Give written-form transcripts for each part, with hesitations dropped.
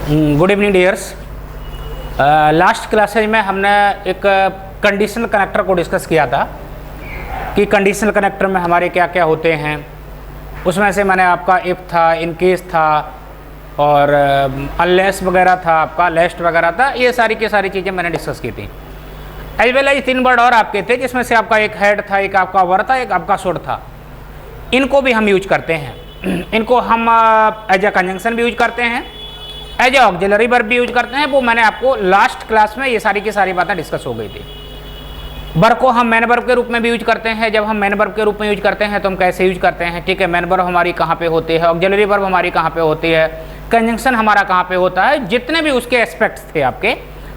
Good evening dears. Last classes में हमने एक कंडीशनल कनेक्टर को डिस्कस किया था कि कंडीशनल कनेक्टर में हमारे क्या क्या होते हैं। उसमें से मैंने आपका इफ़ था, इन केस था और अनलेस वगैरह था, आपका लेस्ट वगैरह था। ये सारी की सारी चीज़ें मैंने डिस्कस की थी। एज वेल एज 3 वर्ड और आपके थे, जिसमें से आपका एक हेड था, एक आपका वर था, एक आपका शुड था। इनको भी हम यूज करते हैं। इनको हम एज ए कंजंक्शन भी यूज करते हैं, एज ए ऑक्सिलरी वर्ब भी यूज करते हैं। वो मैंने आपको लास्ट क्लास में ये सारी की सारी बातें डिस्कस हो गई थी। वर्ब को हम मैन वर्ब के रूप में भी यूज करते हैं। जब हम मैन वर्ब के रूप में यूज करते हैं तो हम कैसे यूज करते हैं, ठीक है। मैन वर्ब हमारी कहाँ पे होती है, ऑक्सिलरी वर्ब हमारी कहाँ पे होती है, कंजंक्शन हमारा कहाँ पे होता है, जितने भी उसके एस्पेक्ट्स थे आपके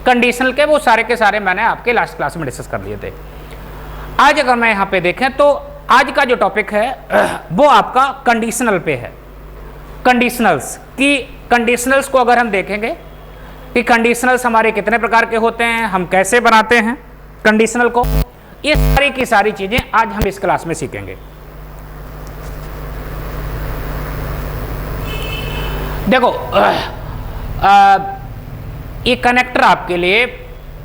कंडीशनल के, वो सारे के सारे मैंने आपके लास्ट क्लास में डिस्कस कर लिए थे। आज अगर मैं यहाँ पे देखें तो आज का जो टॉपिक है वो आपका कंडीशनल पे है। कंडीशनल्स की, कंडीशनल्स को अगर हम देखेंगे कि कंडीशनल्स हमारे कितने प्रकार के होते हैं, हम कैसे बनाते हैं कंडीशनल को, ये सारी की सारी चीजें आज हम इस क्लास में सीखेंगे। देखो ये कनेक्टर आपके लिए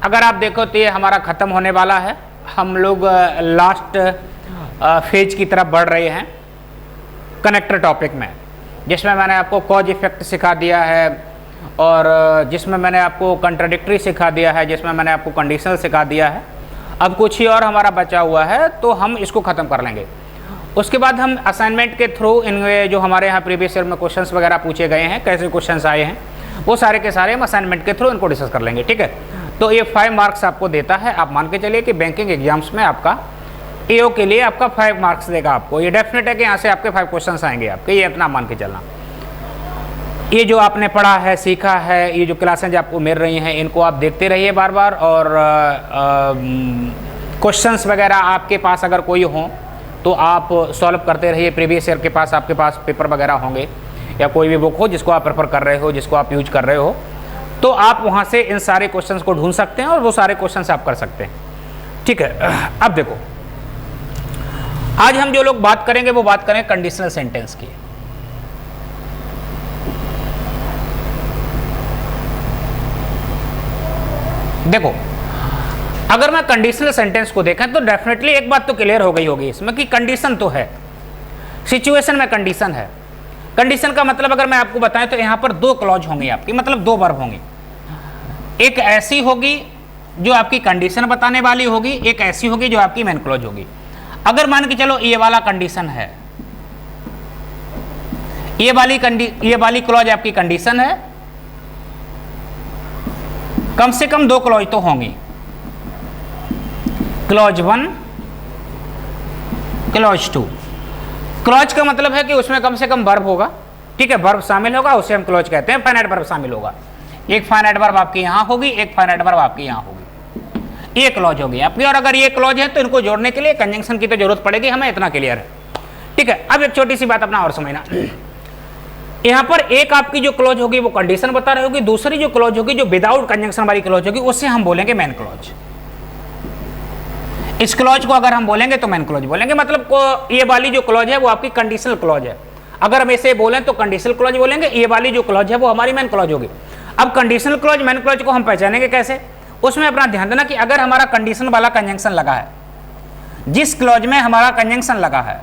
अगर आप देखो तो ये हमारा खत्म होने वाला है। हम लोग लास्ट फेज की तरफ बढ़ रहे हैं कनेक्टर टॉपिक में, जिसमें मैंने आपको कॉज इफेक्ट सिखा दिया है और जिसमें मैंने आपको कंट्राडिक्टरी सिखा दिया है, जिसमें मैंने आपको कंडीशनल सिखा दिया है। अब कुछ ही और हमारा बचा हुआ है तो हम इसको ख़त्म कर लेंगे। उसके बाद हम असाइनमेंट के थ्रू इनमें जो हमारे यहाँ प्रीवियस ईयर में क्वेश्चंस वगैरह पूछे गए हैं, कैसे क्वेश्चंस आए हैं, वो सारे के सारे हम असाइनमेंट के थ्रू इनको डिस्कस कर लेंगे, ठीक है। तो ये 5 मार्क्स आपको देता है। आप मान के चलिए कि बैंकिंग एग्जाम्स में आपका एओ के लिए आपका 5 मार्क्स देगा आपको। ये डेफिनेट है कि यहाँ से आपके 5 क्वेश्चंस आएंगे आपके, ये इतना मान के चलना। ये जो आपने पढ़ा है, सीखा है, ये जो क्लासेज आपको मिल रही हैं, इनको आप देखते रहिए बार बार। और क्वेश्चंस वगैरह आपके पास अगर कोई हो तो आप सॉल्व करते रहिए। प्रीवियस ईयर के पास आपके पास पेपर वगैरह होंगे या कोई भी बुक हो जिसको आप प्रेफर कर रहे हो, जिसको आप यूज कर रहे हो, तो आप वहाँ से इन सारे क्वेश्चंस को ढूंढ सकते हैं और वो सारे क्वेश्चंस आप कर सकते हैं, ठीक है। अब देखो आज हम जो लोग बात करेंगे वो बात करें कंडीशनल सेंटेंस की। देखो अगर मैं कंडीशनल सेंटेंस को देखें तो डेफिनेटली एक बात तो क्लियर हो गई होगी इसमें कि कंडीशन तो है, सिचुएशन में कंडीशन है। कंडीशन का मतलब अगर मैं आपको बताएं तो यहां पर 2 क्लॉज होंगी आपकी, मतलब 2 वर्ब होंगी। एक ऐसी होगी जो आपकी कंडीशन बताने वाली होगी, एक ऐसी होगी जो आपकी मेन क्लॉज होगी। अगर मान के चलो ये वाला कंडीशन है, ये वाली क्लॉज आपकी कंडीशन है, कम से कम 2 क्लॉज तो होंगी, क्लॉज 1, क्लॉज 2। क्लॉज का मतलब है कि उसमें कम से कम वर्ब होगा, ठीक है, वर्ब शामिल होगा, उसे हम क्लॉज कहते हैं। फाइनाइट वर्ब शामिल होगा, एक फाइनाइट वर्ब आपकी यहां होगी, एक फाइनाइट वर्ब आपकी यहां होगी, ये क्लॉज होगी आपकी। और अगर ये क्लॉज है तो इनको जोड़ने के लिए कंजंक्शन की तो जरूरत पड़ेगी, हमें इतना क्लियर है, ठीक है। अब एक छोटी सी बात अपना और समझना, यहां पर एक आपकी जो क्लॉज होगी वो कंडीशन बता रही होगी, दूसरी जो क्लॉज होगी जो विदाउट कंजंक्शन वाली क्लॉज होगी उसे हम बोलेंगे मेन क्लॉज। इस क्लॉज को अगर हम बोलेंगे तो मेन क्लॉज बोलेंगे, मतलब ये वाली जो क्लॉज है वो आपकी कंडीशनल क्लॉज है। अगर हम इसे बोलें तो कंडीशनल क्लॉज बोलेंगे, ये वाली जो क्लॉज है वो हमारी मेन क्लॉज होगी। अब कंडीशनल क्लॉज मेन क्लॉज को हम पहचानेंगे कैसे, उसमें अपना ध्यान देना कि अगर हमारा कंडीशन वाला कंजंक्शन लगा है, जिस क्लॉज में हमारा कंजंक्शन लगा है,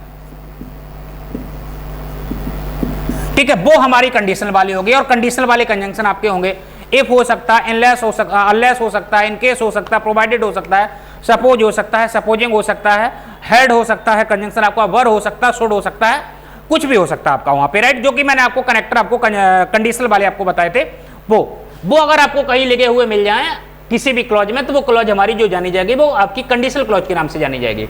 ठीक है, वो हमारी कंडीशनल वाली होगी। और कंडीशनल वाले कंजंक्शन आपके होंगे इफ हो सकता है, अनलेस हो सकता है, अनलेस हो सकता है, इन केस हो सकता है, प्रोवाइडेड हो सकता है, सपोज हो सकता है, सपोजिंग हो सकता है, हेड हो सकता है, कंजंक्शन आपका वर हो सकता है, शुड हो सकता है, कुछ भी हो सकता है आपका वहां पे, राइट। जो कि मैंने आपको कनेक्टर आपको कंडीशनल वाले आपको बताए थे, वो अगर आपको कहीं लिखे हुए मिल जाए किसी भी क्लॉज में तो वो क्लॉज हमारी जो जानी जाएगी वो आपकी कंडीशनल क्लॉज के नाम से जानी जाएगी।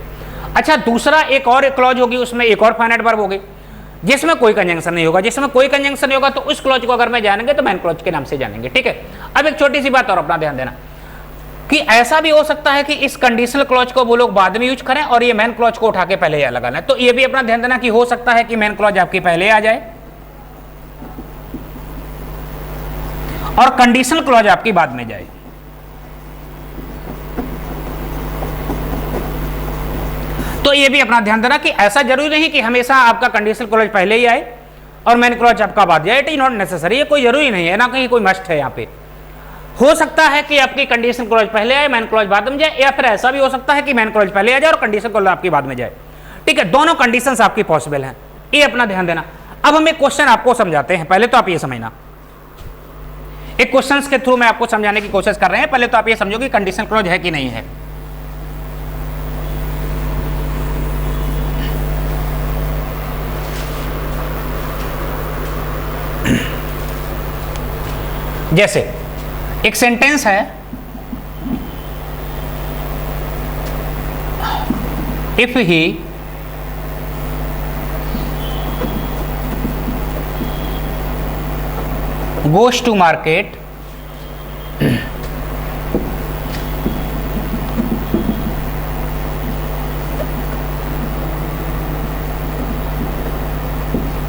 अच्छा, दूसरा एक और क्लॉज होगी, उसमें एक और फाइनाइट वर्ब होगी जिसमें कोई कंजंक्शन नहीं होगा। जिसमें कोई कंजंक्शन नहीं होगा तो उस क्लॉज को अगर मैं जानेंगे तो मेन क्लॉज के नाम से जानेंगे, ठीक है। अब एक छोटी सी बात और अपना ध्यान देना कि ऐसा भी हो सकता है कि इस कंडीशनल क्लॉज को वो लोग बाद में यूज करें और ये मेन क्लॉज को उठा के पहले लगाना है। तो ये भी अपना ध्यान देना कि हो सकता है कि मेन क्लॉज आपकी पहले आ जाए और कंडीशनल क्लॉज आपकी बाद में जाए। तो ये भी अपना ध्यान देना कि ऐसा जरूरी नहीं कि हमेशा आपका कंडीशनल क्लॉज पहले ही आए और मेन क्लॉज आपका बाद जाए, इट इज नॉट नेसेसरी, ये कोई जरूरी नहीं है ना, कहीं कोई मस्ट है। यहाँ पे हो सकता है कि आपकी कंडीशन क्लॉज पहले आए, मेन क्लॉज बाद में जाए, या फिर ऐसा भी हो सकता है कि मेन क्लॉज पहले आ जाए और कंडीशन क्लॉज आपकी बाद में जाए। ठीक है, दोनों कंडीशंस आपकी पॉसिबल हैं, ये अपना ध्यान देना। अब हम एक क्वेश्चन आपको समझाते हैं, पहले तो आप ये समझना, एक क्वेश्चंस के थ्रू मैं आपको समझाने की कोशिश कर रहे हैं। पहले तो आप ये समझो कि कंडीशन क्लॉज है कि नहीं है। जैसे एक सेंटेंस है, if he goes to market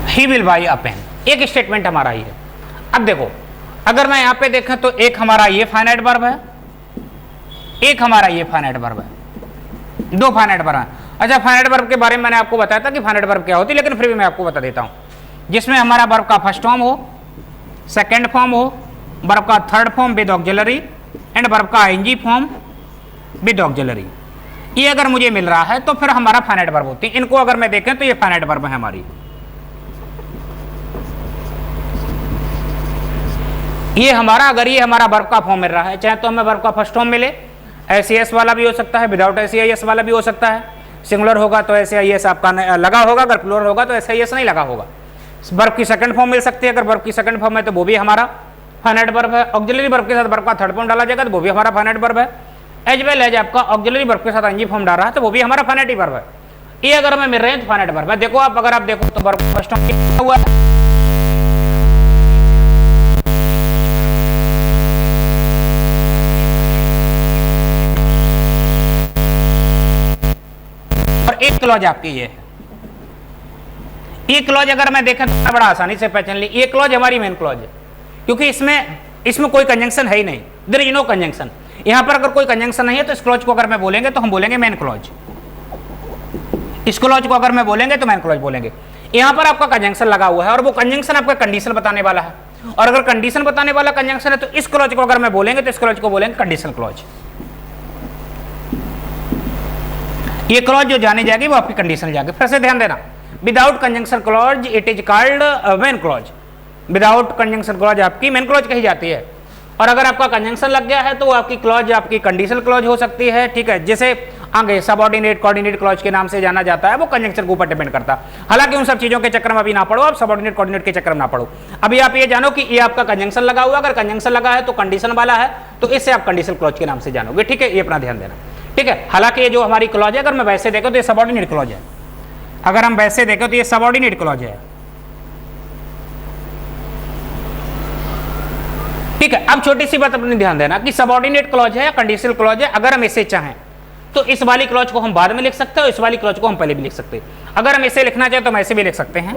he will buy a pen। एक स्टेटमेंट हमारा ही है। अब देखो, अगर मैं यहां पे देखें तो एक हमारा ये फाइनाइट वर्ब है, एक हमारा ये फाइनाइट वर्ब है, दो फाइनाइट वर्ब है। अच्छा, फाइनाइट वर्ब के बारे में मैंने आपको बताया था कि फाइनाइट वर्ब क्या होती है, लेकिन फिर भी मैं आपको बता देता हूं, जिसमें हमारा वर्ब का फर्स्ट फॉर्म हो, सेकेंड फॉर्म हो, वर्ब का third form with auxiliary and verb का आईएनजी फॉर्म विद ऑक्सिलरी। ये अगर मुझे मिल रहा है तो फिर हमारा फाइनाइट वर्ब होती है। इनको अगर मैं देखें तो ये फाइनाइट वर्ब है हमारी। ये हमारा, अगर ये हमारा वर्ब का फॉर्म मिल रहा है, चाहे तो हमें वर्ब का फर्स्ट फॉर्म मिले, एस वाला भी हो सकता है, विदाउट एस वाला भी हो सकता है। सिंगुलर होगा तो एस आपका लगा होगा, अगर प्लूरल होगा तो एस नहीं लगा होगा। वर्ब की सेकंड फॉर्म मिल सकती है, अगर वर्ब की सेकंड फॉर्म है तो वो भी हमारा फाइनाइट वर्ब है। ऑक्सिलरी वर्ब के साथ वर्ब का थर्ड फॉर्म डाला जाएगा तो वो भी हमारा फाइनाइट वर्ब है। एज वेल एज आपका ऑक्सिलरी वर्ब के साथ आईएनजी फॉर्म डाल रहा है तो वो भी हमारा फाइनाइट वर्ब है। ये अगर हमें मिल रहे हैं तो फाइनाइट वर्ब है। देखो आप, अगर आप देखो तो वर्ब फर्स्ट फॉर्म क्या हुआ है, और एक क्लॉज आपकी ये है। ये क्लॉज अगर मैं देखा तो बड़ा आसानी से पहचान ली, ये क्लॉज हमारी मेन क्लॉज है, क्योंकि इसमें कोई कंजंक्शन है ही नहीं, देयर इज नो कंजंक्शन। यहां पर अगर कोई कंजंक्शन नहीं है तो इस क्लॉज को अगर मैं बोलेंगे तो हम बोलेंगे मेन क्लॉज। इस क्लॉज को अगर मैं बोलेंगे तो मेन क्लॉज बोलेंगे। यहां पर आपका कंजंक्शन लगा हुआ है और वो कंजंक्शन आपका कंडीशन बताने वाला है, और अगर कंडीशन बताने वाला कंजंक्शन है तो इस क्लॉज को अगर मैं बोलेंगे तो इस क्लॉज को बोलेंगे कंडीशन क्लॉज। ये क्लॉज जो जानी जाएगी वो आपकी कंडीशन जाएगी। फिर से ध्यान देना, without conjunction clause it is called main clause. Without conjunction clause आपकी मेन क्लॉज कही जाती है, और अगर आपका कंजंक्शन लग गया है तो वो आपकी क्लॉज आपकी कंडीशनल क्लॉज हो सकती है। ठीक है, जैसे आगे सबऑर्डिनेट कोऑर्डिनेट क्लॉज के नाम से जाना जाता है, वो कंजंक्शन के ऊपर डिपेंड करता है। हालांकि उन सब चीजों के चक्कर में अभी ना पढ़ो, आप सबऑर्डिनेट कोऑर्डिनेट के चक्कर में ना पढ़ो। अभी आप ये जानो कि ये आपका कंजंक्शन लगा हुआ, अगर कंजंक्शन लगा है तो कंडीशन वाला है, तो इससे आप कंडीशनल क्लॉज के नाम से जानोगे। ठीक है, ये अपना ध्यान देना। ठीक है, हालांकि ये जो हमारी क्लॉज है, अगर मैं वैसे देखो तो ये सबऑर्डिनेट क्लॉज है, अगर हम वैसे देखें तो ये सबऑर्डिनेट क्लॉज है। ठीक है, अब छोटी सी बात अपने ध्यान देना कि सबऑर्डिनेट क्लॉज है या कंडीशनल क्लॉज है। अगर हम इसे चाहें तो इस वाली क्लॉज को हम बाद में लिख सकते हैं और इस वाली क्लॉज को हम पहले भी लिख सकते हैं। अगर हम इसे लिखना चाहें तो हम ऐसे भी लिख सकते हैं,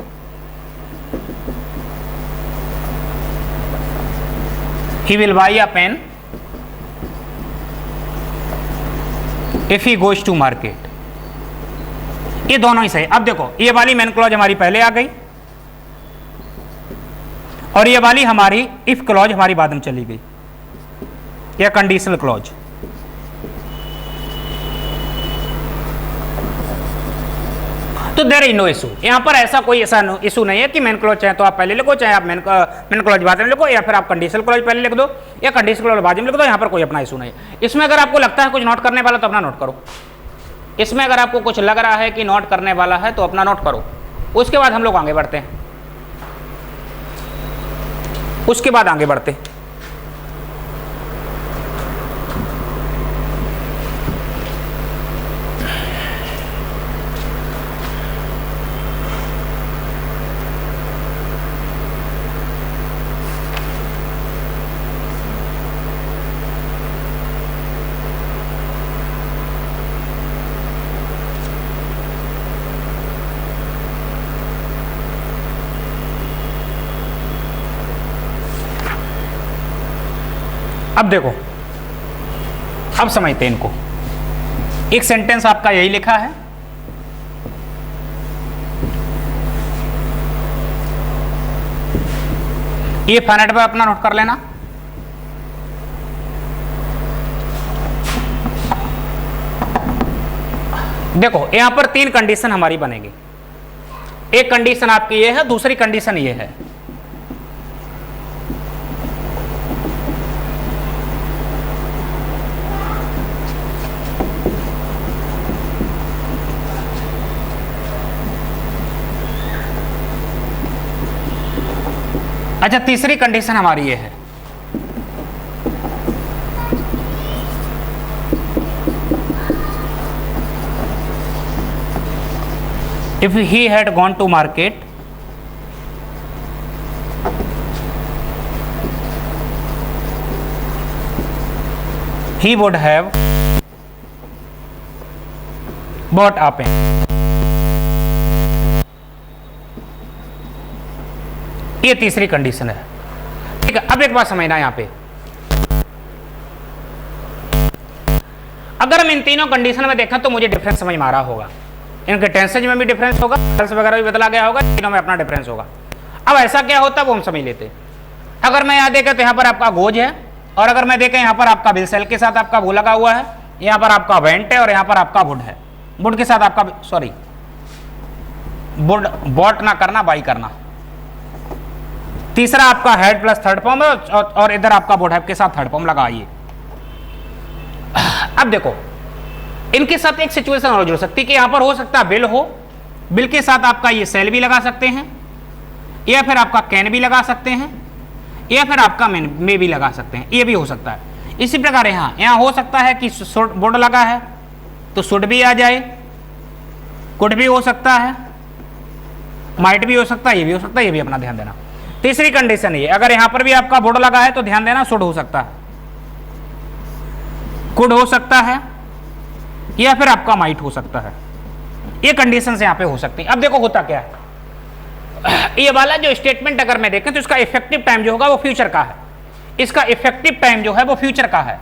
he will buy a pen if he goes to market. ये दोनों ही सही। अब देखो, ये वाली मेन क्लॉज हमारी पहले आ गई और ये वाली हमारी इफ क्लॉज हमारी बाद में चली गई, या कंडीशनल क्लॉज। तो देयर इज नो इशू, यहां पर ऐसा कोई ऐसा इशू नहीं है कि मेन क्लॉज चाहे तो आप पहले लिखो, चाहे आप मेन क्लॉज बाद में लिखो, या फिर आप कंडीशनल क्लॉज पहले लिख दो या कंडीशनल क्लॉज बाद में लिख दो। यहां पर कोई अपना इशू नहीं है। इसमें अगर आपको लगता है कुछ नोट करने वाला तो अपना नोट करो। इसमें अगर आपको कुछ लग रहा है कि नोट करने वाला है तो अपना नोट करो, उसके बाद हम लोग आगे बढ़ते हैं। उसके बाद आगे बढ़ते हैं। अब देखो, अब समझते हैं इनको। एक सेंटेंस आपका यही लिखा है, ये फाइनाइट पर अपना नोट कर लेना। देखो यहां पर 3 कंडीशन हमारी बनेगी। एक कंडीशन आपकी ये है, दूसरी कंडीशन ये है। अच्छा, तीसरी कंडीशन हमारी ये है, if he had gone to market, he would have bought a pen। ये तीसरी कंडीशन है, ठीक है। अब एक बात समझना यहां पे, अगर हम इन तीनों कंडीशन में देखें तो मुझे डिफरेंस समझ में आ रहा होगा। इनके टेंसेज में भी डिफरेंस होगा, सेल्स वगैरह भी बदला गया होगा, तीनों में अपना डिफरेंस होगा। अब ऐसा क्या होता है वो हम समझ लेते। अगर मैं यहाँ देखें तो यहाँ पर आपका गोज है, और अगर मैं देखें यहाँ पर आपका बिल सेल के साथ आपका वो लगा हुआ है, यहाँ पर आपका वेंट है, और यहाँ पर आपका वुड है। वुड के साथ आपका, सॉरी वुड, बॉट ना करना, बाई करना। तीसरा आपका हेड प्लस थर्ड फॉर्म है, और इधर आपका वुड है के साथ थर्ड फॉर्म लगाइए। अब देखो इनके साथ एक सिचुएशन और जुड़ सकती है कि यहां पर हो सकता है बिल हो, बिल के साथ आपका ये सेल भी लगा सकते हैं, या फिर आपका कैन भी लगा सकते हैं, या फिर आपका में भी लगा सकते हैं, ये भी हो सकता है। इसी प्रकार यहां हो सकता है कि बोर्ड लगा है तो शुड भी आ जाए, कुड भी हो सकता है, माइट भी हो सकता है, ये भी हो सकता है, ये भी अपना ध्यान देना। तीसरी कंडीशन ये, अगर यहां पर भी आपका बोर्ड लगा है तो ध्यान देना शुड हो सकता है, कुड हो सकता है, या फिर आपका माइट हो सकता है। ये कंडीशंस यहां पे हो सकती है। अब देखो होता क्या है, ये वाला जो स्टेटमेंट अगर मैं देखें तो इसका इफेक्टिव टाइम जो होगा वो फ्यूचर का है, इसका इफेक्टिव टाइम जो है वो फ्यूचर का है।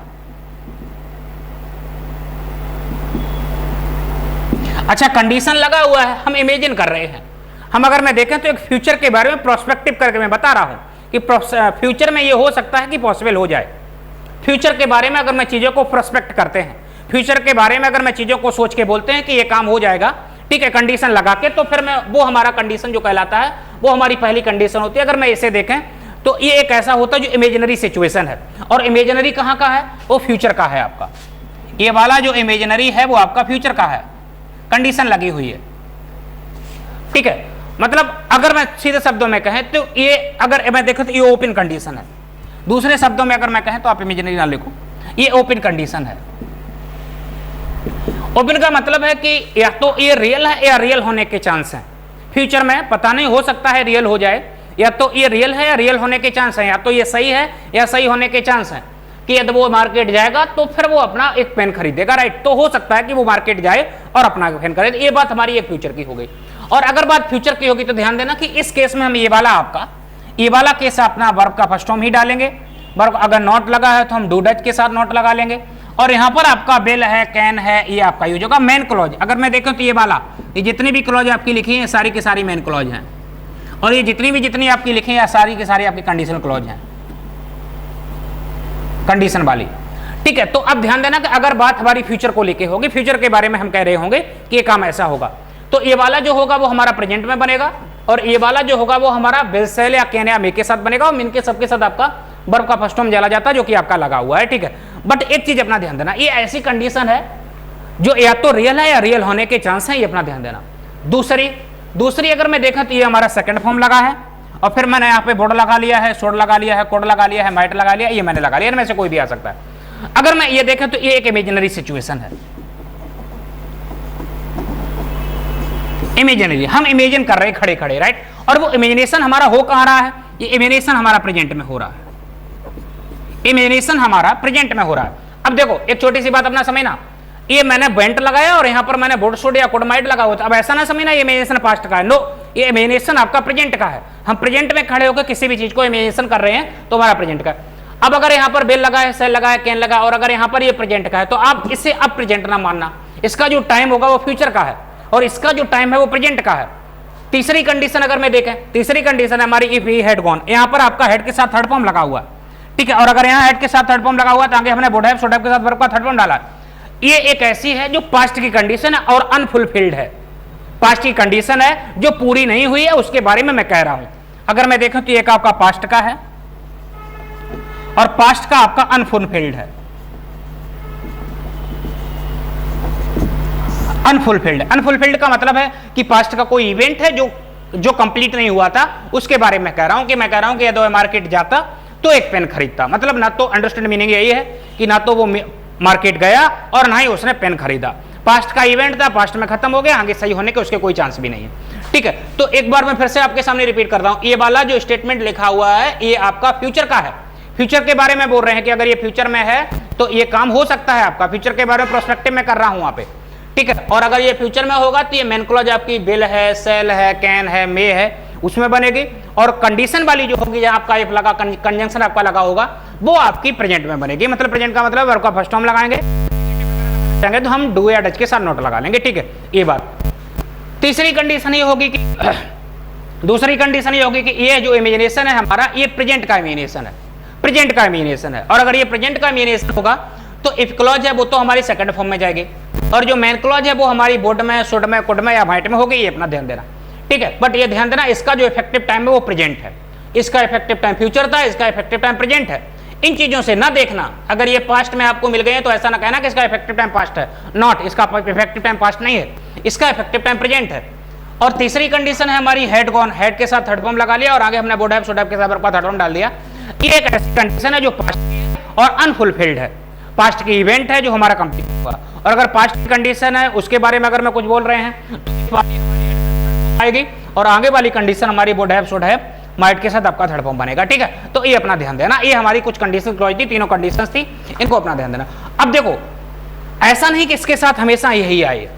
अच्छा, कंडीशन लगा हुआ है, हम इमेजिन कर रहे हैं। हम अगर मैं देखें तो एक फ्यूचर के बारे में प्रोस्पेक्टिव करके मैं बता रहा हूं कि फ्यूचर में ये हो सकता है कि पॉसिबल हो जाए। फ्यूचर के बारे में अगर मैं चीजों को प्रोस्पेक्ट करते हैं, फ्यूचर के बारे में अगर मैं चीजों को सोच के बोलते हैं कि ये काम हो जाएगा, ठीक है, कंडीशन लगा के, तो फिर मैं वो हमारा कंडीशन जो कहलाता है वो हमारी पहली कंडीशन होती है। अगर मैं इसे देखें तो ये एक ऐसा होता है जो इमेजिनरी सिचुएशन है, और इमेजिनरी कहां का है, वो फ्यूचर का है आपका। ये वाला जो इमेजिनरी है वो आपका फ्यूचर का है, कंडीशन लगी हुई है, ठीक है। मतलब अगर मैं सीधे शब्दों में कहें तो ये, अगर मैं देखूं तो ये ओपन कंडीशन है। दूसरे शब्दों में अगर मैं कहें तो आप इमेजिनरी ना लिखो, ये ओपन कंडीशन है। ओपन का मतलब है कि या तो ये रियल है या रियल होने के चांस हैं। फ्यूचर में पता नहीं, हो सकता है रियल हो जाए, या तो ये रियल है या रियल होने के चांस हैं, या तो ये सही है या सही होने के चांस हैं कि यदि वो मार्केट जाएगा तो फिर वो अपना एक पेन खरीदेगा, राइट। तो हो सकता है कि वो मार्केट जाए और अपना पेन खरीदे। ये बात हमारी एक फ्यूचर की हो गई। और अगर बात फ्यूचर की होगी तो ध्यान देना कि इस केस में हम ये वाला आपका, ये वाला केस अपना वर्ब का फर्स्ट फॉर्म ही डालेंगे। वर्ब अगर नॉट लगा है तो हम डू डज के साथ नॉट लगा लेंगे, और यहां पर आपका बिल है, कैन है, ये आपका यूज होगा मेन क्लॉज। अगर मैं देखूं तो ये वाला, ये जितनी भी क्लॉज आपकी लिखी है सारी की सारी मेन क्लॉज हैं, और ये जितनी आपकी लिखी है सारी की सारी आपकी कंडीशनल क्लॉज हैं, कंडीशन वाली, ठीक है। तो अब ध्यान देना कि अगर बात हमारी फ्यूचर को लेके होगी, फ्यूचर के बारे में हम कह रहे होंगे कि ये काम ऐसा होगा, तो ये वाला जो होगा वो हमारा प्रेजेंट में बनेगा, और ये वाला जो होगा वो हमारा बिल सेल या कैन या मे के साथ बनेगा, और मिन के सबके साथ आपका वर्ब का फर्स्ट फॉर्म चला जाता है जो कि आपका लगा हुआ है, ठीक है। बट एक चीज अपना ध्यान देना, ये ऐसी कंडीशन है जो या तो रियल है या रियल होने के चांस है, ये अपना ध्यान देना। दूसरी अगर मैं देखा तो ये हमारा सेकंड फॉर्म लगा है, और फिर मैंने यहाँ पे बोर्ड लगा लिया है, शोड लगा लिया है, कोड लगा लिया है, माइट लगा लिया, ये मैंने लगा लिया, इनमें से कोई भी आ सकता है। अगर मैं ये देखें तो ये एक इमेजिनरी सिचुएशन है, इमेजिनरी, हम इमेजिन कर रहे हैं खड़े खड़े, राइट। और वो इमेजिनेशन हमारा हो कहां रहा है, ये इमेजिनेशन हमारा प्रेजेंट में हो रहा है, इमेजिनेशन हमारा प्रेजेंट में हो रहा है। अब देखो एक छोटी सी बात अपना समझना, ये मैंने वेंट लगाया और यहां पर मैंने बोर्ड शोड या कोड माइट लगा हुआ था। अब ऐसा ना समझना ये इमेजिनेशन पास्ट का है, नो, ये इमेजिनेशन आपका प्रेजेंट का है। हम प्रेजेंट में खड़े होकर किसी भी चीज को इमेजिनेशन कर रहे हैं तो हमारा प्रेजेंट का है। अब अगर यहां पर बेल लगा है, सेल लगा है, कैन लगा, और अगर यहां पर ये प्रेजेंट का है तो आप इसे अब प्रेजेंट ना मानना, इसका जो टाइम होगा वो फ्यूचर का है, और इसका जो टाइम है वो प्रेजेंट का है। तीसरी कंडीशन अगर मैं देखें, तीसरी कंडीशन है हमारी इफ ही हैड गॉन, यहां पर आपका हेड के साथ थर्ड फॉर्म लगा हुआ, ठीक है, और अगर यहां हेड के साथ थर्ड फॉर्म लगा हुआ तो आगे हमने वुड हैव शुड हैव के साथ वर्ब का थर्ड फॉर्म डाला। ये एक ऐसी है जो पास्ट की कंडीशन है और अनफुलफिल्ड है, पास्ट की कंडीशन है जो पूरी नहीं हुई है, उसके बारे में मैं कह रहा हूं। अगर मैं देखूं तो एक आपका पास्ट का है और पास्ट का आपका अनफुलफिल्ड है, अनफुलफिल्ड का मतलब है कि पास्ट का कोई इवेंट है जो कंप्लीट नहीं हुआ था, उसके बारे में कह रहा हूं कि मैं कह रहा हूं कि यदि मार्केट जाता तो एक पेन खरीदता, मतलब ना तो अंडरस्टैंड मीनिंग यही है कि ना तो वो मार्केट गया और ना ही उसने पेन खरीदा, पास्ट का इवेंट था, पास्ट में खत्म हो गया, आगे सही होने के उसके कोई चांस भी नहीं है, ठीक है। तो एक बार मैं फिर से आपके सामने रिपीट करता हूं, ये वाला जो स्टेटमेंट लिखा हुआ है ये आपका फ्यूचर का है, फ्यूचर के बारे में बोल रहे हैं कि अगर ये फ्यूचर में है तो ये काम हो सकता है आपका, फ्यूचर के बारे में प्रोस्पेक्टिव में कर रहा हूं वहां पे, ठीक है। और अगर ये फ्यूचर में होगा तो ये मेन क्लॉज आपकी विल है, सेल है, कैन है, मे है, उसमें बनेगी। और कंडीशन वाली जो होगी जहां आपका इफ लगा, कंजंक्शन आपका लगा होगा, वो आपकी प्रेजेंट में बनेगी, मतलब प्रेजेंट का मतलब वर्ब का फर्स्ट फॉर्म लगाएंगे तो हम डू या डज के साथ नोट लगा लेंगे, ठीक है, ये बात। तीसरी कंडीशन ये होगी कि दूसरी कंडीशन ये होगी कि ये जो इमेजिनेशन है हमारा, ये प्रेजेंट का इमेजिनेशन है, प्रेजेंट का इमेजिनेशन है, और अगर ये प्रेजेंट का इमेजिनेशन होगा तो इफ क्लॉज है वो तो हमारी सेकंड फॉर्म में जाएगी, और जो मेन क्लॉज है वो हमारी वुड में, शुड में, कुड में या माइट में होगी, ये अपना ध्यान देना, ठीक है। बट ये ध्यान देना इसका जो इफेक्टिव टाइम है वो प्रेजेंट है, इसका इफेक्टिव टाइम फ्यूचर था, इसका इफेक्टिव टाइम प्रेजेंट है। इन चीजों से ना देखना, अगर ये पास्ट में आपको मिल गए तो ऐसा ना कहना कि इसका इफेक्टिव टाइम पास्ट है, नॉट, इसका इफेक्टिव टाइम पास्ट नहीं है, इसका इफेक्टिव टाइम प्रेजेंट है। और तीसरी कंडीशन है हमारी हेड गॉन, हेड के साथ थर्ड फॉर्म लगा लिया और आगे हमने वुड हैव, शुड हैव के साथ वर्ब का थर्ड फॉर्म डाल दिया। ये एक ऐसी कंडीशन है जो पास्ट और अनफुलफिल्ड है, पास्ट की इवेंट है जो हमारा कंप्लीट हुआ, और अगर पास्ट की कंडीशन है उसके बारे में अगर मैं कुछ बोल रहे हैं तो आएगी, और आगे वाली कंडीशन हमारी would have, should have, might के साथ आपका थर्ड फॉर्म बनेगा, ठीक है। तो ये अपना ध्यान देना, ये हमारी कुछ कंडीशन क्लॉज थी, तीनों कंडीशंस थी, इनको अपना ध्यान देना। अब देखो ऐसा नहीं कि इसके साथ हमेशा यही आए,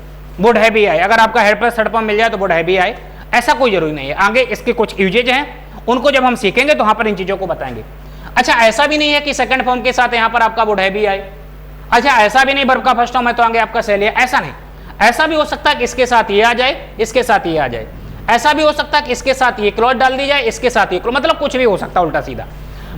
वुड हैव भी आए, अगर आपका हेड प्लस थर्ड फॉर्म मिल जाए तो वुड हैव भी आए, ऐसा कोई जरूरी नहीं है। आगे इसके कुछ यूजेज हैं, उनको जब हम सीखेंगे तो वहां पर इन चीजों को बताएंगे। अच्छा, ऐसा भी नहीं है कि सेकंड फॉर्म के साथ यहां पर आपका वुड हैव भी आए, अच्छा ऐसा भी नहीं वर्ब का फर्स्ट फॉर्म है तो आगे आपका सेल है, ऐसा नहीं, ऐसा भी हो सकता है कि इसके साथ ये आ जाए, इसके साथ ये आ जाए, ऐसा भी हो सकता है कि इसके साथ ये क्लॉज डाल दी जाए, इसके साथ ये क्लॉज, मतलब कुछ भी हो सकता है उल्टा सीधा,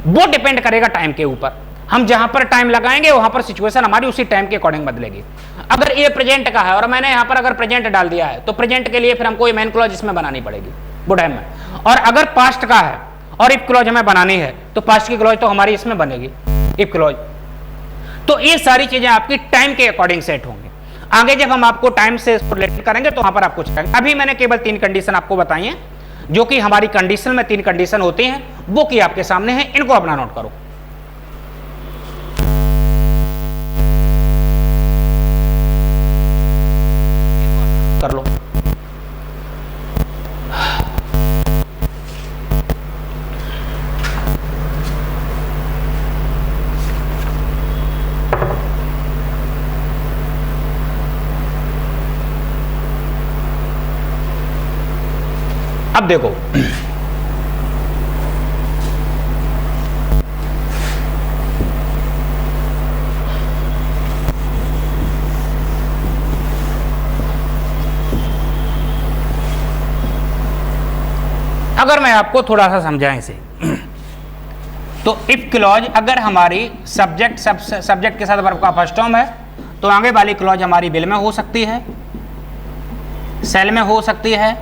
वो डिपेंड करेगा टाइम के ऊपर, हम जहां पर टाइम लगाएंगे वहां पर सिचुएशन हमारी उसी टाइम के अकॉर्डिंग बदलेगी। अगर ये प्रेजेंट का है और मैंने यहां पर अगर प्रेजेंट डाल दिया है तो प्रेजेंट के लिए फिर हमको मेन क्लॉज इसमें बनानी पड़ेगी वुड हैव में, और अगर पास्ट का है और इफ क्लॉज हमें बनानी है तो पास्ट की क्लॉज तो हमारी इसमें बनेगी, इफ क्लॉज। तो ये सारी चीजें आपकी टाइम के अकॉर्डिंग सेट होंगी। आगे जब हम आपको टाइम से रिलेटेड करेंगे तो वहां पर आपको करेंगे। अभी मैंने केवल 3 कंडीशन आपको बताई हैं, जो कि हमारी कंडीशन में 3 कंडीशन होती हैं, वो की आपके सामने है, इनको अपना नोट करो। कर लो। अब देखो अगर मैं आपको थोड़ा सा समझाएं इसे, तो इफ क्लॉज अगर हमारी सब्जेक्ट के साथ वर्ब का फर्स्ट फॉर्म है तो आगे वाली क्लॉज हमारी विल में हो सकती है, सेल में हो सकती है,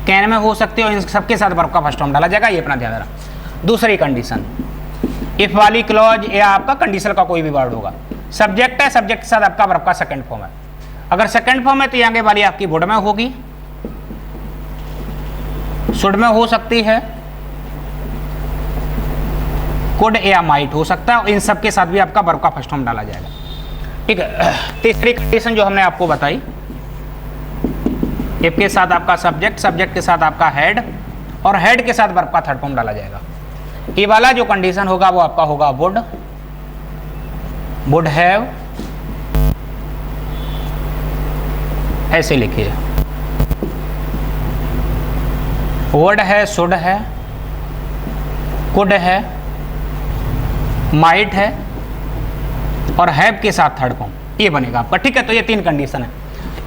कैन में हो सकती है, और इन सबके साथ वर्ब का फर्स्ट फॉर्म डाला जाएगा, ये अपना ध्यान रखना। दूसरी कंडीशन, इफ वाली क्लॉज या आपका कंडीशन का कोई भी वर्ड होगा, सब्जेक्ट है, सब्जेक्ट के साथ आपका वर्ब का सेकंड फॉर्म है, अगर सेकंड फॉर्म है तो आगे वाली आपकी वुड में होगी, शुड में हो सकती है, कुड या माइट हो सकता है, और इन सब के साथ भी आपका वर्ब का फर्स्ट फॉर्म डाला जाएगा, ठीक है। तीसरी कंडीशन जो हमने आपको बताई, इफ के साथ आपका सब्जेक्ट, सब्जेक्ट के साथ आपका हेड, और हेड के साथ वर्ब का थर्ड फॉर्म डाला जाएगा। ये वाला जो कंडीशन होगा वो आपका होगा वुड हैव, ऐसे लिखिए, वुड है, शुड है, कुड है, माइट है, और हैव के साथ थर्ड फॉर्म, ये बनेगा आपका, ठीक है। तो ये 3 कंडीशन है।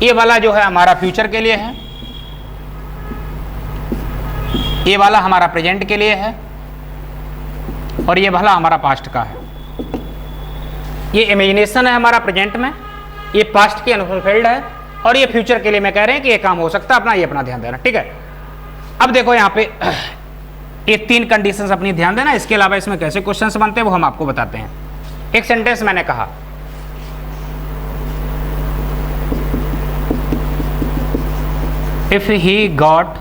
ये वाला जो है हमारा फ्यूचर के लिए है, ये वाला हमारा प्रेजेंट के लिए है और ये वाला हमारा पास्ट का है। ये इमेजिनेशन है हमारा प्रेजेंट में, ये पास्ट की अनफुलफिल्ड है और ये फ्यूचर के लिए मैं कह रहे हैं कि ये काम हो सकता है, अपना ये अपना ध्यान देना, ठीक है। अब देखो यहाँ पे ये 3 कंडीशंस अपनी ध्यान देना। इसके अलावा इसमें कैसे क्वेश्चंस बनते हैं वो हम आपको बताते हैं। एक सेंटेंस मैंने कहा if he got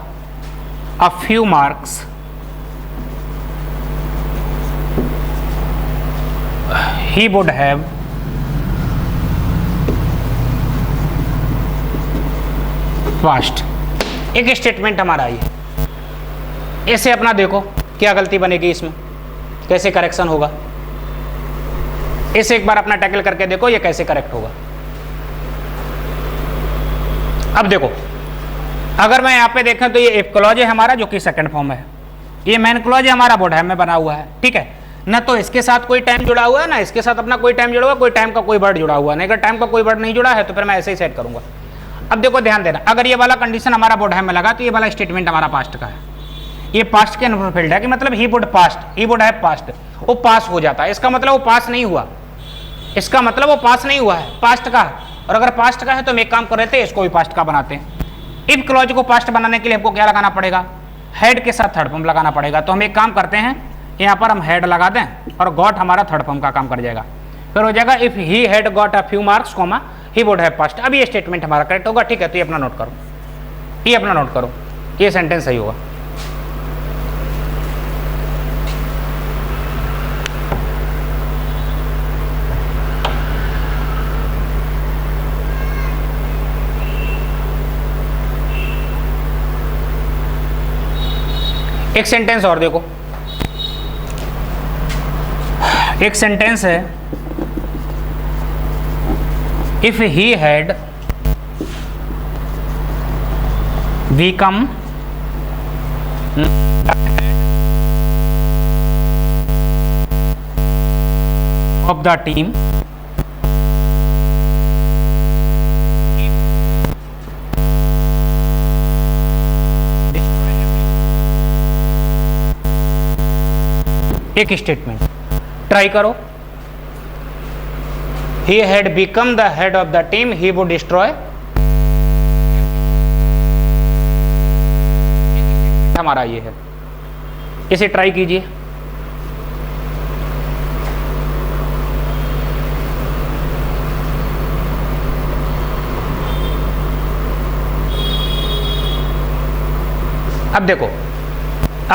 a few marks he would have passed। एक स्टेटमेंट हमारा आई है, ऐसे अपना देखो क्या गलती बनेगी इसमें, कैसे करेक्शन होगा, इसे एक बार अपना टैकल करके देखो ये कैसे करेक्ट होगा। अब देखो अगर मैं यहाँ पे देखें तो ये इफ क्लॉज है हमारा जो कि सेकंड फॉर्म है, ये मेन क्लॉज है हमारा बोर्ड है में बना हुआ है, ठीक है ना। तो इसके साथ कोई टाइम जुड़ा हुआ है ना इसके साथ अपना कोई टाइम जुड़ा हुआ, कोई टाइम का कोई वर्ड जुड़ा हुआ नहीं। अगर टाइम का कोई वर्ड नहीं जुड़ा है तो फिर मैं ऐसे ही सेट करूंगा। अब देखो ध्यान देना, अगर ये वाला कंडीशन हमारा बोर्ड है में लगा तो ये वाला स्टेटमेंट हमारा पास्ट का है, ये पास्ट के अनफुलफिल्ड है कि मतलब he would past, he would have past, वो पास हो जाता है। इसका मतलब वो पास नहीं हुआ, इसका मतलब वो पास नहीं हुआ है, पास्ट का है। और अगर पास्ट का है तो हम एक काम कर रहे थे इसको भी पास्ट का बनाते हैं। इफ क्लॉज को पास्ट बनाने के लिए हमको क्या लगाना पड़ेगा, हेड के साथ थर्ड फॉर्म लगाना पड़ेगा। तो हम एक काम करते हैं यहाँ पर हम हेड लगा दें और गॉट हमारा थर्ड फॉर्म का काम कर जाएगा, फिर हो जाएगा if he had got a few marks comma he would have past. अब ये स्टेटमेंट हमारा करेक्ट होगा, ठीक है। तो ये अपना नोट करो, ये अपना नोट करो, ये सेंटेंस सही होगा। एक सेंटेंस और देखो, एक सेंटेंस है if he had become of the team एक स्टेटमेंट ट्राई करो, he had become the head of the team he would destroy, हमारा ये है, इसे ट्राई कीजिए। अब देखो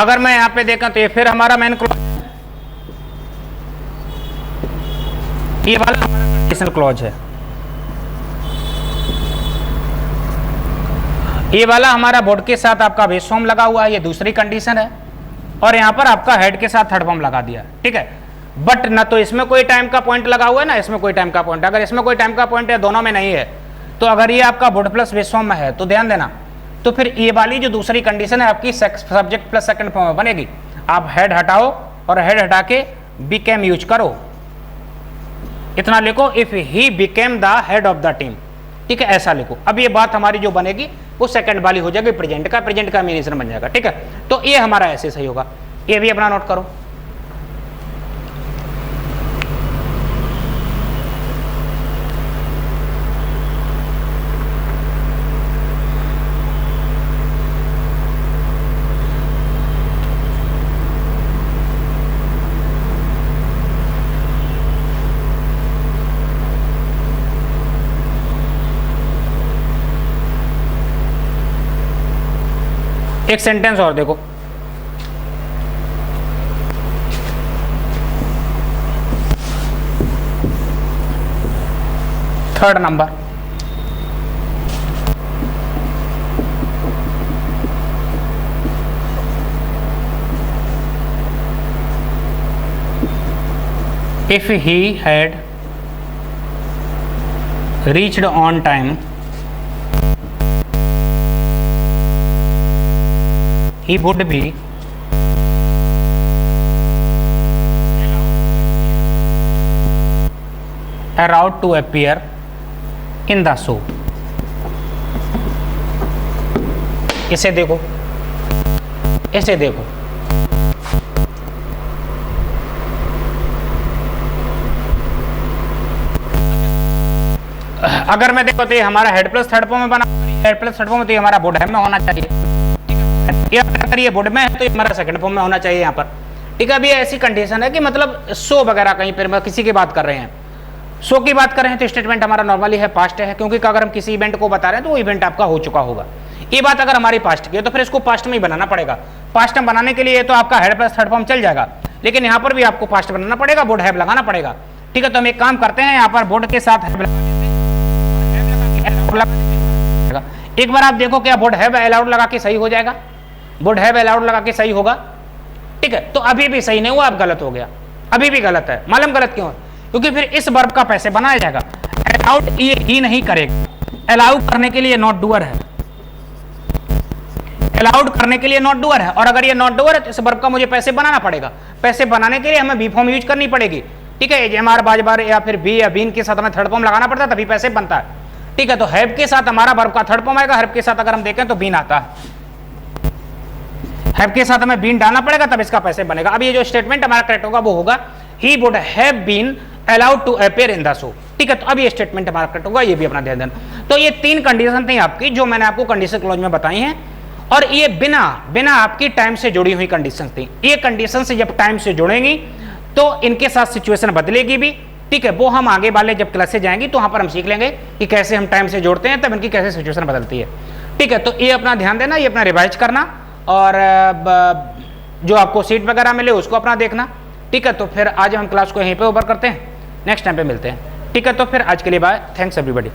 अगर मैं यहां पे देखा तो ये फिर हमारा मेन क्लॉज, ये वाला हमारा कंडीशनल क्लॉज है, ये वाला हमारा बोर्ड के साथ आपका बेस फॉर्म लगा हुआ है, ये दूसरी कंडीशन है। और यहाँ पर आपका हेड के साथ थर्ड फॉर्म लगा दिया, ठीक है। बट ना तो इसमें कोई टाइम का पॉइंट लगा हुआ है ना इसमें कोई टाइम का पॉइंट। अगर इसमें कोई टाइम का पॉइंट है दोनों में नहीं है तो अगर ये आपका बोर्ड प्लस बेस फॉर्म में है तो ध्यान देना, तो फिर ये वाली जो दूसरी कंडीशन है आपकी सब्जेक्ट प्लस सेकंड फॉर्म में बनेगी। आप हेड हटाओ और हेड हटा के बिकेम यूज करो, इतना लिखो if he became the head of the team, ठीक है, ऐसा लिखो। अब ये बात हमारी जो बनेगी वो सेकंड वाली हो जाएगी, प्रेजेंट का मीनिंग बन जाएगा, ठीक है। तो ये हमारा ऐसे सही होगा, ये भी अपना नोट करो। एक सेंटेंस और देखो, third number, if he had reached on time he would be allowed to appear in the show। इसे देखो ऐसे देखो, अगर मैं देखो तो ये हमारा हेड प्लस थर्ड फॉर्म में बना, हेड प्लस थर्ड फॉर्म में तो ये हमारा बोर्ड हेड में होना चाहिए, ठीक है। अगर ये बोर्ड में है तो ये हमारा सेकंड फॉर्म में होना चाहिए यहाँ पर, ठीक है। अभी ऐसी कंडीशन है कि मतलब सो वगैरह कहीं पर किसी की बात कर रहे हैं, सो की बात कर रहे हैं तो स्टेटमेंट हमारा नॉर्मली है पास्ट है, क्योंकि अगर हम किसी इवेंट को बता रहे हैं तो वो इवेंट आपका हो चुका होगा। ये बात अगर हमारी पास्ट की है तो फिर इसको पास्ट में ही बनाना पड़ेगा। पास्ट में बनाने के लिए तो आपका हेड प्लस थर्ड फॉर्म चल जाएगा, लेकिन यहाँ पर भी आपको पास्ट बनाना पड़ेगा, बोर्ड हैव लगाना पड़ेगा, ठीक है। तो हम एक काम करते हैं, यहाँ पर बोर्ड के साथ एक बार आप देखो क्या बोर्ड हैव अलाउड लगा के सही हो जाएगा, बोर्ड हैव अलाउड लगा के सही होगा, ठीक है। तो अभी भी सही नहीं हुआ, अब गलत हो गया, अभी भी गलत है। मालूम गलत क्यों है? क्योंकि फिर इस वर्ब का पैसे बनाया जाएगा। अलाउड ये ही नहीं करेगा, अलाउ करने के लिए नॉट डूअर है, अलाउड करने के लिए नॉट डूअर है, और अगर ये नॉट डूअर है तो इस वर्ब का मुझे पैसे बनाना पड़ेगा। पैसे बनाने के लिए हमें बी फॉर्म यूज करनी पड़ेगी, ठीक है। हमारा बार बार या फिर बी या बीन के साथ हमें थर्ड फॉर्म लगाना पड़ता है, तभी पैसे बनता है, ठीक है। तो हैव के साथ हमारा वर्ब का थर्ड फॉर्म आएगा, हैव के साथ अगर हम देखें तो बीन आता है, हैव के साथ हमें बीन डालना पड़ेगा तब इसका पैसे बनेगा। अब ये जो स्टेटमेंट हमारा करेक्ट होगा वो होगा he would have been allowed to appear in the show, ठीक है। तो अब ये स्टेटमेंट हमारा करेक्ट होगा, ये भी अपना ध्यान देना। तो ये तीन कंडीशन थी आपकी जो मैंने आपको कंडीशन क्लॉज में बताई हैं, और ये बिना बिना आपकी टाइम से जुड़ी हुई कंडीशन थी। ये कंडीशन से जब टाइम से जुड़ेंगी तो इनके साथ सिचुएशन बदलेगी भी, ठीक है। वो हम आगे वाले जब क्लासेस जाएंगी तो वहां पर हम सीख लेंगे कि कैसे हम टाइम से जोड़ते हैं, तब इनकी कैसे सिचुएशन बदलती है, ठीक है। तो ये अपना ध्यान देना, ये अपना रिवाइज करना, और जो आपको सीट वगैरह मिले उसको अपना देखना, ठीक है। तो फिर आज हम क्लास को यहीं पे ओवर करते हैं, नेक्स्ट टाइम पे मिलते हैं, ठीक है। तो फिर आज के लिए बाय, थैंक्स एवरीबॉडी।